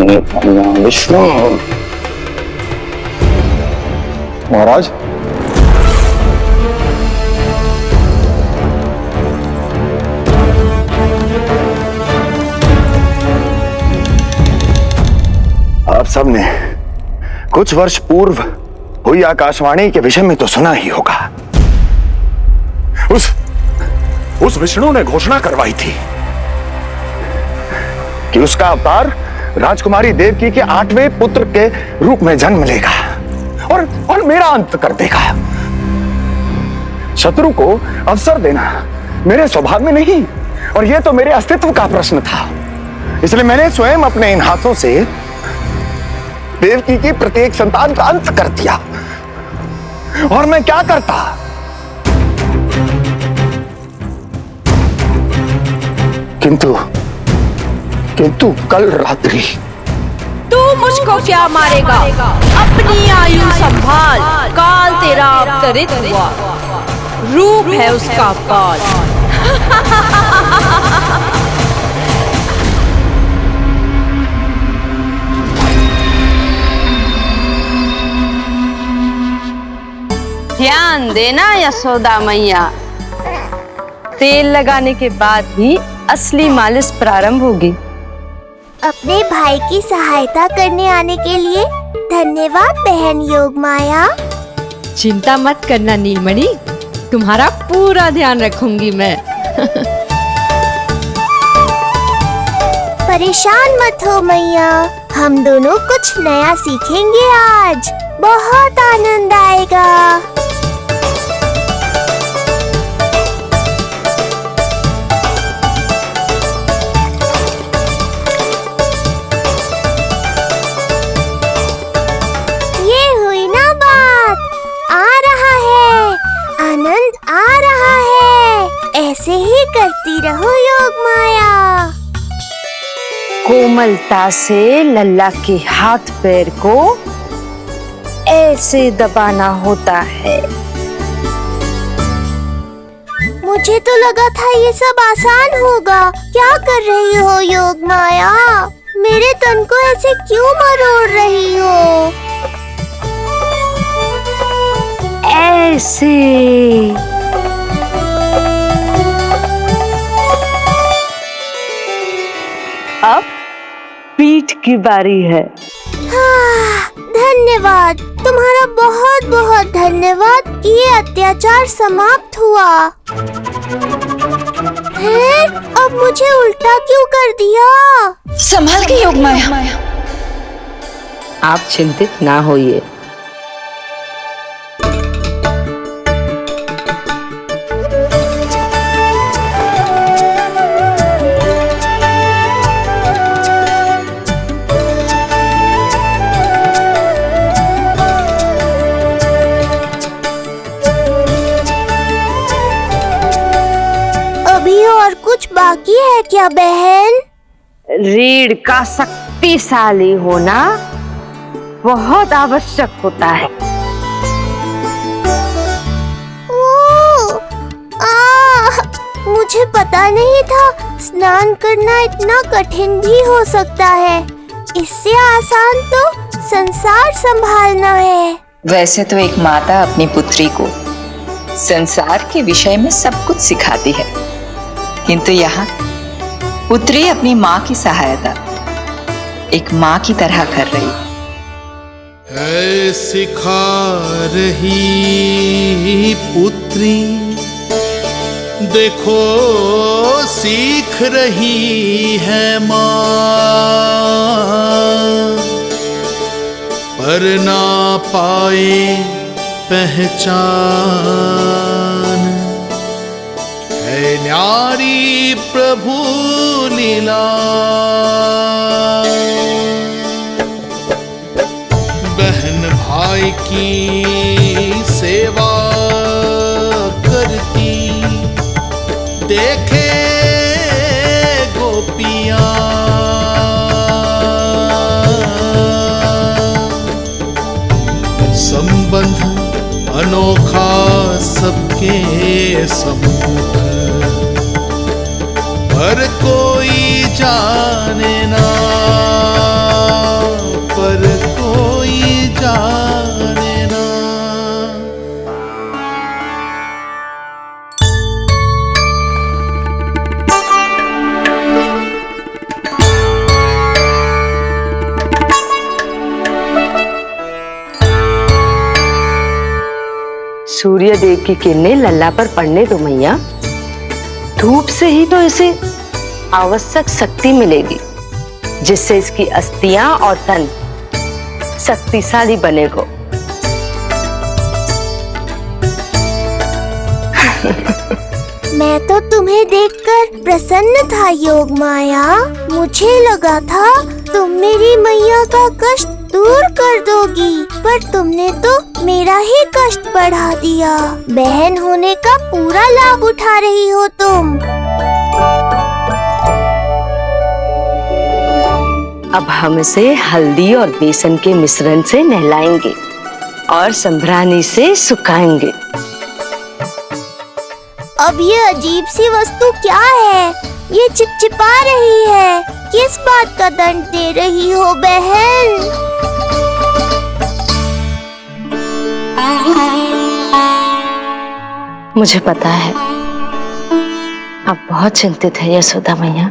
विष्णु महाराज, आप सबने कुछ वर्ष पूर्व हुई आकाशवाणी के विषय में तो सुना ही होगा। उस विष्णु ने घोषणा करवाई थी कि उसका अवतार राजकुमारी देवकी के 8वें पुत्र के रूप में जन्म लेगा और मेरा अंत कर देगा। शत्रु को अवसर देना मेरे स्वभाव में नहीं, और यह तो मेरे अस्तित्व का प्रश्न था। इसलिए मैंने स्वयं अपने इन हाथों से देवकी की प्रत्येक संतान का अंत कर दिया। और मैं क्या करता? किंतु कल रात्रि तू मुझको क्या मारेगा? अपनी आयु संभाल, काल तेरा अवतरित हुआ, रूप है उसका काल। ध्यान देना यशोदा मैया, तेल लगाने के बाद ही असली मालिश प्रारंभ होगी। अपने भाई की सहायता करने आने के लिए धन्यवाद बहन योगमाया। चिंता मत करना नीलमणि, तुम्हारा पूरा ध्यान रखूंगी मैं। परेशान मत हो मैया, हम दोनों कुछ नया सीखेंगे आज। बहुत आनंद आएगा। ऐसे ही करती रहो योगमाया। कोमलता से लल्ला के हाथ पैर को ऐसे दबाना होता है। मुझे तो लगा था ये सब आसान होगा। क्या कर रही हो योगमाया? मेरे तन को ऐसे क्यों मरोड़ रही हो? ऐसे अब पीठ की बारी है। धन्यवाद, तुम्हारा बहुत बहुत धन्यवाद। ये अत्याचार समाप्त हुआ है। अब मुझे उल्टा क्यों कर दिया? संभाल के योगमाया। आप चिंतित ना होइए। और कुछ बाकी है क्या बहन? रीढ़ का शक्तिशाली होना बहुत आवश्यक होता है। मुझे पता नहीं था स्नान करना इतना कठिन भी हो सकता है। इससे आसान तो संसार संभालना है। वैसे तो एक माता अपनी पुत्री को संसार के विषय में सब कुछ सिखाती है, किंतु यहाँ पुत्री अपनी माँ की सहायता एक माँ की तरह कर रही है। सिखा रही पुत्री, देखो सीख रही है माँ, पर ना पाए पहचान है न्यारी प्रभु लीला। बहन भाई की सेवा करती देखे गोपियाँ, संबंध अनोखा सबके सम्मुख, पर कोई जाने ना। पर कोई जाने ना। सूर्य देव की किरणें लल्ला पर पड़ने दो मैया। धूप से ही तो इसे आवश्यक शक्ति मिलेगी, जिससे इसकी अस्थियां और तन शक्तिशाली बनेगा। मैं तो तुम्हें देखकर प्रसन्न था योग माया। मुझे लगा था तुम मेरी मैया का कष्ट दूर कर दोगी, पर तुमने तो मेरा ही कष्ट बढ़ा दिया। बहन होने का पूरा लाभ उठा रही हो तुम। अब हम इसे हल्दी और बेसन के मिश्रण से नहलाएंगे और संभरानी से सुखाएंगे। अब ये अजीब सी वस्तु क्या है? ये चिपचिपा रही है। किस बात का दंड दे रही हो बहन? मुझे पता है आप बहुत चिंतित है यशोदा मैया,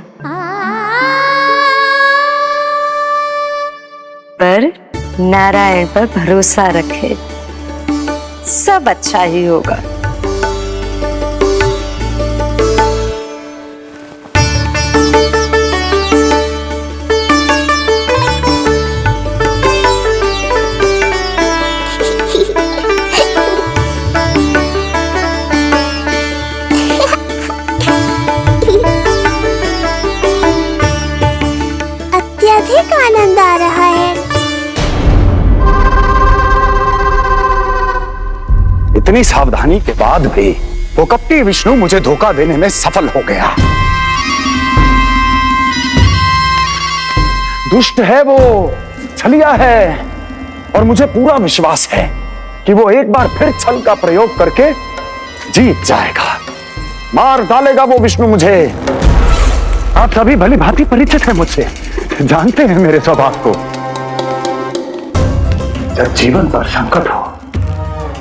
पर नारायण पर भरोसा रखे, सब अच्छा ही होगा। अत्यधिक आनंद आ रहा है। इतनी सावधानी के बाद भी वो कपटी विष्णु मुझे धोखा देने में सफल हो गया। दुष्ट है वो, छलिया है, और मुझे पूरा विश्वास है कि वो एक बार फिर छल का प्रयोग करके जीत जाएगा। मार डालेगा वो विष्णु मुझे। आप सभी भली भांति परिचित हैं मुझसे, जानते हैं मेरे स्वभाव को। जब जीवन पर संकट हो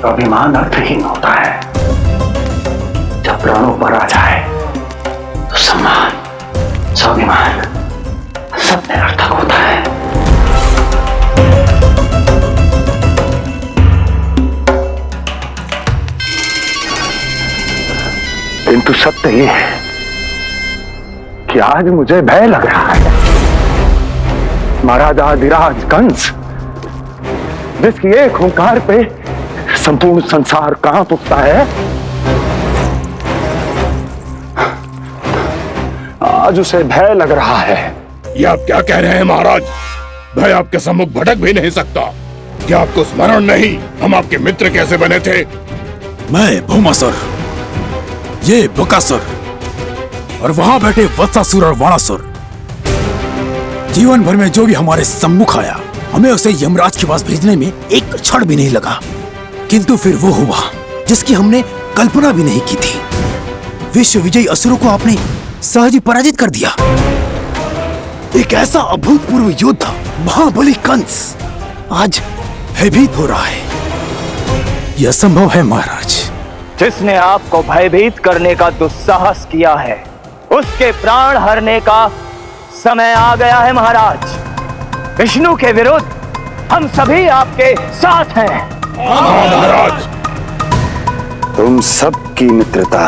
तो अभिमान अर्थहीन होता है। जब प्राणों पर आ जाए तो सम्मान, स्वाभिमान सब निरर्थक होता है। किंतु सत्य ये है कि आज मुझे भय लग रहा है। महाराजाधिराज कंस, जिसकी एक हुंकार पे संपूर्ण संसार कांप उठता है, आज उसे भय लग रहा है। ये आप क्या कह रहे हैं महाराज? भय आपके सम्मुख भटक भी नहीं सकता। क्या आपको स्मरण नहीं हम आपके मित्र कैसे बने थे? मैं भौमासुर, ये बकासुर, और वहां बैठे वत्सासुर और वाणासुर। जीवन भर में जो भी हमारे सम्मुख आया, हमें उसे यमराज के पास भेजने में एक क्षण भी नहीं लगा। किंतु फिर वो हुआ जिसकी हमने कल्पना भी नहीं की थी। विश्व विजयी असुरों को आपने सहज ही पराजित कर दिया। एक ऐसा अभूतपूर्व योद्धा महाबली कंस आज भयभीत हो रहा है। यह संभव है महाराज। जिसने आपको भयभीत करने का दुस्साहस किया है, उसके प्राण हरने का समय आ गया है महाराज। विष्णु के विरुद्ध हम सभी आपके साथ हैं। महाराज, तुम सबकी मित्रता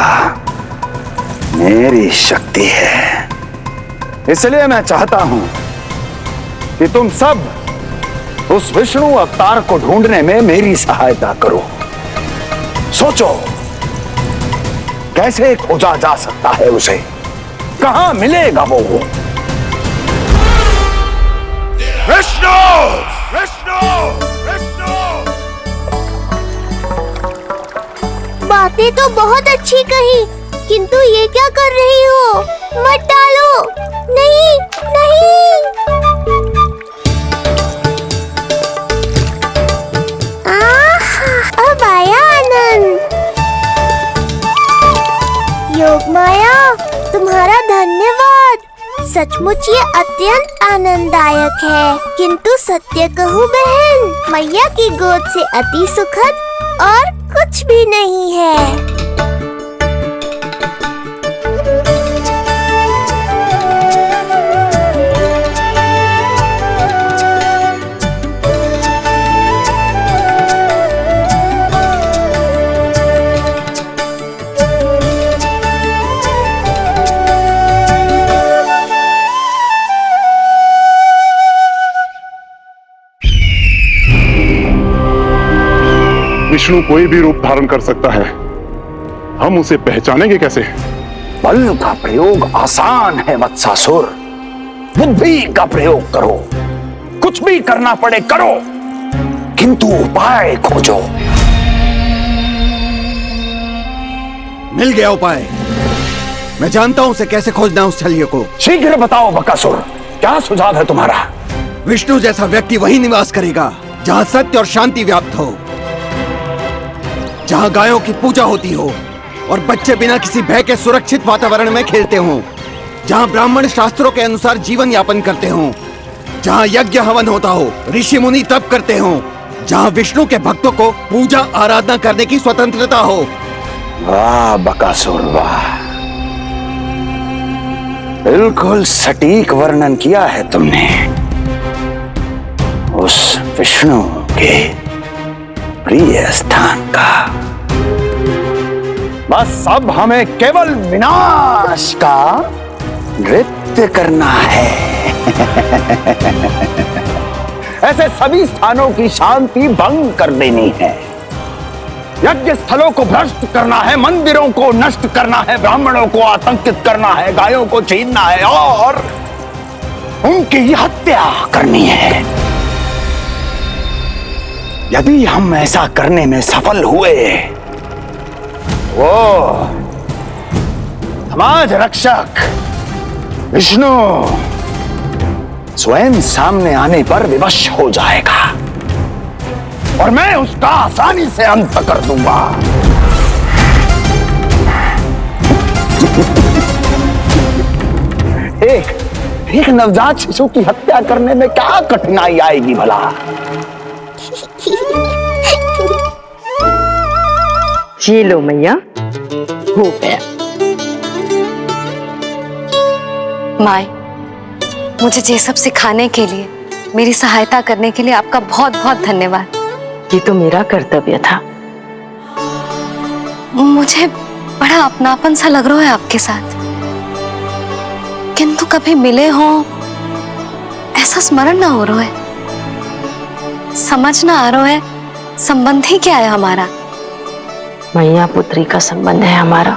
मेरी शक्ति है। इसलिए मैं चाहता हूं कि तुम सब उस विष्णु अवतार को ढूंढने में मेरी सहायता करो। सोचो कैसे खोजा जा सकता है उसे, कहां मिलेगा वो? विष्णु! विष्णु! विष्णु! बातें तो बहुत अच्छी कही, किंतु ये क्या कर रही हो? मत डालो। नहीं, नहीं। अब आया आनंद। योग माया, तुम्हारा धन्यवाद। सचमुच ये अत्यंत आनंददायक है, किंतु सत्य कहूँ बहन, मैया की गोद से अति सुखद और कुछ भी नहीं है। विष्णु कोई भी रूप धारण कर सकता है, हम उसे पहचानेंगे कैसे? बल का प्रयोग आसान है वत्सासुर, बुद्धि का प्रयोग करो। कुछ भी करना पड़े करो, किंतु उपाय खोजो। मिल गया उपाय। मैं जानता हूं उसे कैसे खोजना उस छलिए को। शीघ्र बताओ बकासुर, क्या सुझाव है तुम्हारा? विष्णु जैसा व्यक्ति वही निवास करेगा जहां सत्य और शांति व्याप्त हो, जहां गायों की पूजा होती हो और बच्चे बिना किसी भय के सुरक्षित वातावरण में खेलते हों, जहां ब्राह्मण शास्त्रों के अनुसार जीवन यापन करते हों, जहां यज्ञ हवन होता हो, ऋषि मुनि तप करते हों, जहां विष्णु के भक्तों को पूजा आराधना करने की स्वतंत्रता हो। वाह बकासुर वाह, बिल्कुल सटीक वर्णन किया है तुमने उस विष्णु के प्रिय स्थान का। बस अब हमें केवल विनाश का नृत्य करना है। ऐसे सभी स्थानों की शांति भंग कर देनी है, यज्ञ स्थलों को भ्रष्ट करना है, मंदिरों को नष्ट करना है, ब्राह्मणों को आतंकित करना है, गायों को छीनना है और उनकी हत्या करनी है। यदि हम ऐसा करने में सफल हुए, वो समाज रक्षक विष्णु स्वयं सामने आने पर विवश हो जाएगा और मैं उसका आसानी से अंत कर दूंगा। एक नवजात शिशु की हत्या करने में क्या कठिनाई आएगी भला? ये लो मैया, हो गया। माई, मुझे ये सब सिखाने के लिए, मेरी सहायता करने के लिए आपका बहुत बहुत धन्यवाद। ये तो मेरा कर्तव्य था। मुझे बड़ा अपनापन सा लग रहा है आपके साथ, किंतु कभी मिले हो ऐसा स्मरण ना हो रहा है, समझ ना आ रहा है संबंध ही क्या है हमारा। मैया पुत्री का संबंध है हमारा।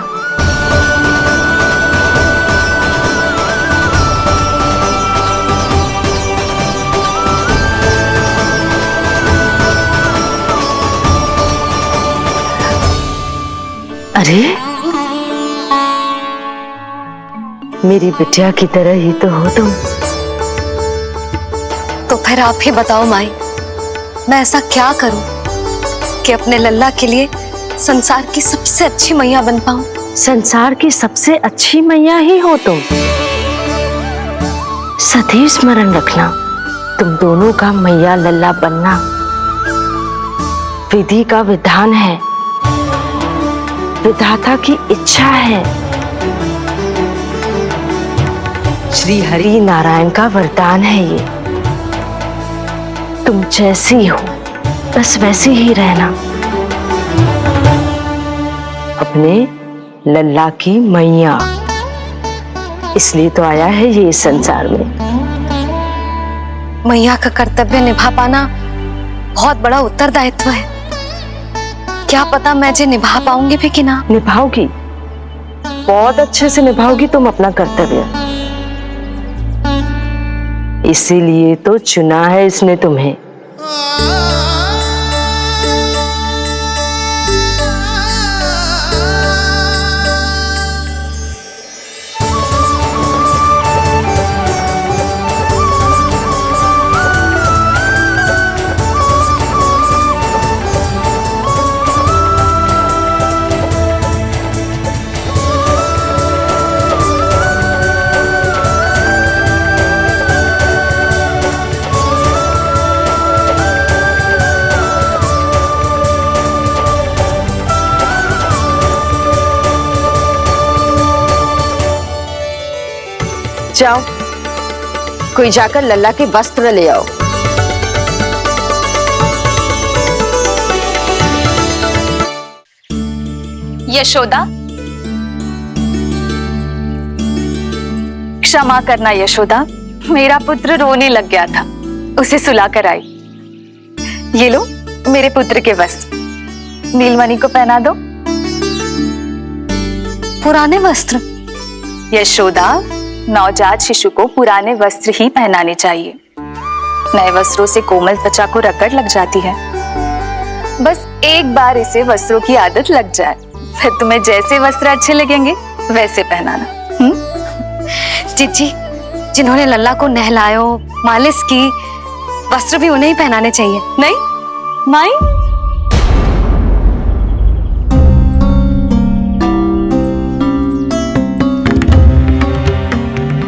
अरे मेरी बिटिया की तरह ही तो हो तुम। तो फिर आप ही बताओ माई, मैं ऐसा क्या करूं कि अपने लल्ला के लिए संसार की सबसे अच्छी मैया बन पाऊं? संसार की सबसे अच्छी मैया ही हो तुम। सदैव स्मरण रखना, तुम दोनों का मैया लल्ला बनना विधि का विधान है, विधाता की इच्छा है, श्री हरि नारायण का वरदान है। ये तुम जैसी हो बस वैसी ही रहना, अपने लल्ला की मैया। इसलिए तो आया है ये इस संसार में। मैया का कर्तव्य निभा पाना बहुत बड़ा उत्तरदायित्व है। क्या पता मैं जे निभा पाऊंगी भी कि ना। निभाओगी, बहुत अच्छे से निभाओगी तुम अपना कर्तव्य। इसीलिए तो चुना है इसने तुम्हें। जाओ, कोई जाकर लल्ला के वस्त्र ले आओ। यशोदा, क्षमा करना यशोदा, मेरा पुत्र रोने लग गया था, उसे सुलाकर आई। ये लो मेरे पुत्र के वस्त्र, नीलमणि को पहना दो। पुराने वस्त्र? यशोदा, नवजात शिशु को पुराने वस्त्र ही पहनाने चाहिए। नए वस्त्रों से कोमल त्वचा को रगड़ लग जाती है। बस एक बार इसे वस्त्रों की आदत लग जाए, फिर तुम्हें जैसे वस्त्र अच्छे लगेंगे वैसे पहनाना। जीजी, जिन्होंने लल्ला को नहलायो, मालिश की, वस्त्र भी उन्हें ही पहनाने चाहिए। नहीं माई?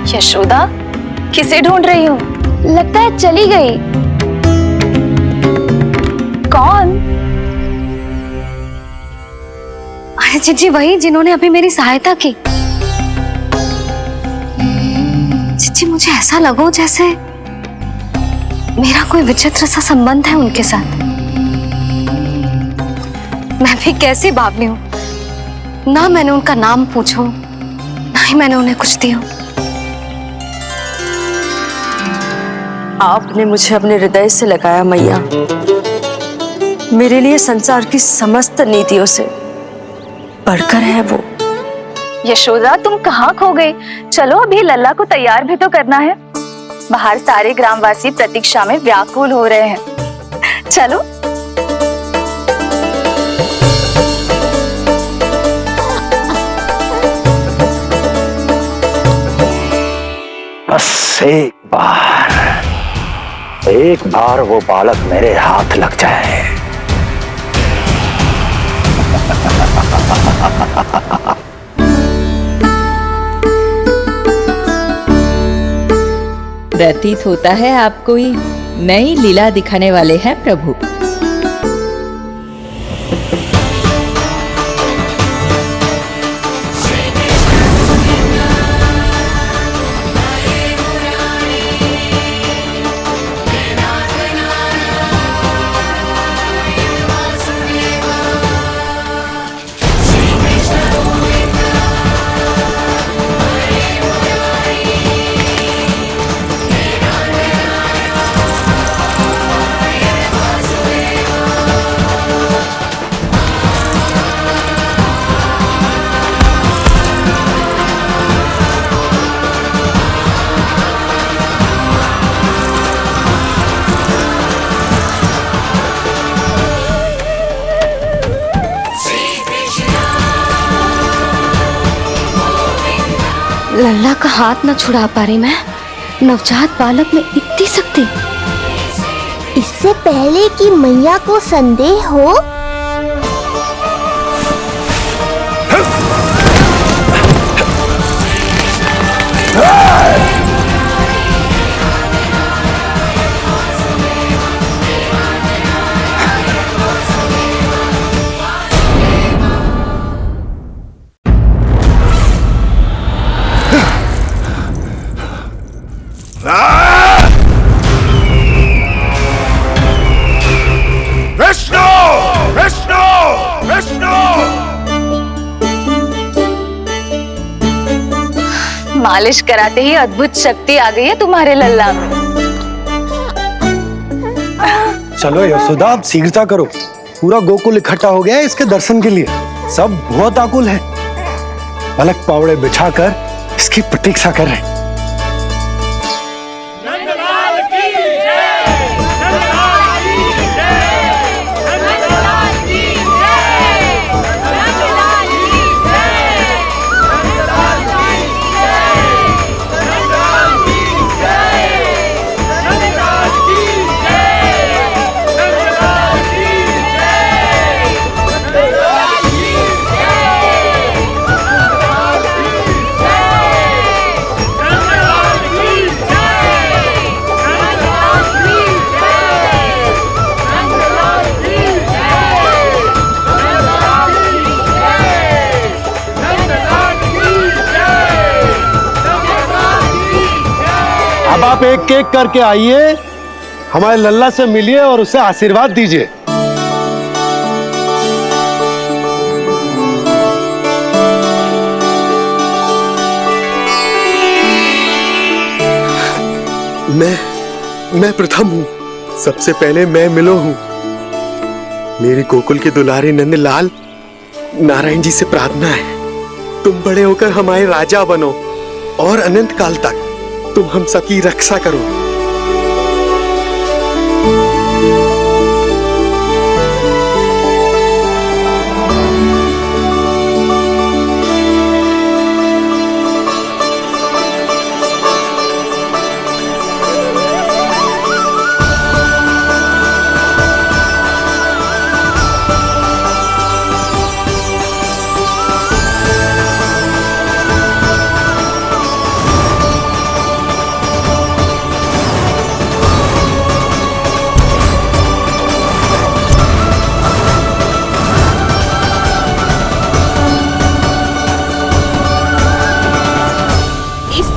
यशोदा, किसे ढूंढ रही हो? लगता है चली गई। कौन? अरे जीजी, वही जिन्होंने अभी मेरी सहायता की। जीजी, मुझे ऐसा लगो जैसे मेरा कोई विचित्र सा संबंध है उनके साथ। मैं भी कैसी बावली हूं, ना मैंने उनका नाम पूछो, ना ही मैंने उन्हें कुछ दिया। आपने मुझे अपने हृदय से लगाया मैया। मेरे लिए संसार की समस्त नीतियों से बढ़कर है वो। यशोदा, तुम कहाँ खो गई? चलो अभी लल्ला को तैयार भी तो करना है। बाहर सारे ग्रामवासी प्रतीक्षा में व्याकुल हो रहे हैं। चलो। बस एक बार वो बालक मेरे हाथ लग जाए। प्रतीत होता है आप कोई नई लीला दिखाने वाले हैं प्रभु। लल्ला का हाथ न छुड़ा पा रही मैं। नवजात बालक में इतनी शक्ति। इससे पहले कि मैया को संदेह हो, मालिश कराते ही अद्भुत शक्ति आ गई है तुम्हारे लल्ला में। चलो यशोदा, आप शीघ्रता करो। पूरा गोकुल इकट्ठा हो गया है इसके दर्शन के लिए। सब बहुत आकुल है। पलक पावड़े बिछाकर इसकी प्रतीक्षा कर रहे हैं। अब आप एक केक करके आइए, हमारे लल्ला से मिलिए और उसे आशीर्वाद दीजिए। मैं प्रथम हूँ। सबसे पहले मैं मिलो हूँ। मेरी गोकुल के दुलारे नंद लाल, नारायण जी से प्रार्थना है, तुम बड़े होकर हमारे राजा बनो और अनंत काल तक तुम हम सबकी रक्षा करो।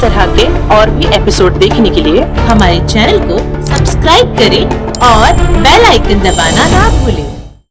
तरह के और भी एपिसोड देखने के लिए हमारे चैनल को सब्सक्राइब करें और बेल आइकन दबाना ना भूलें।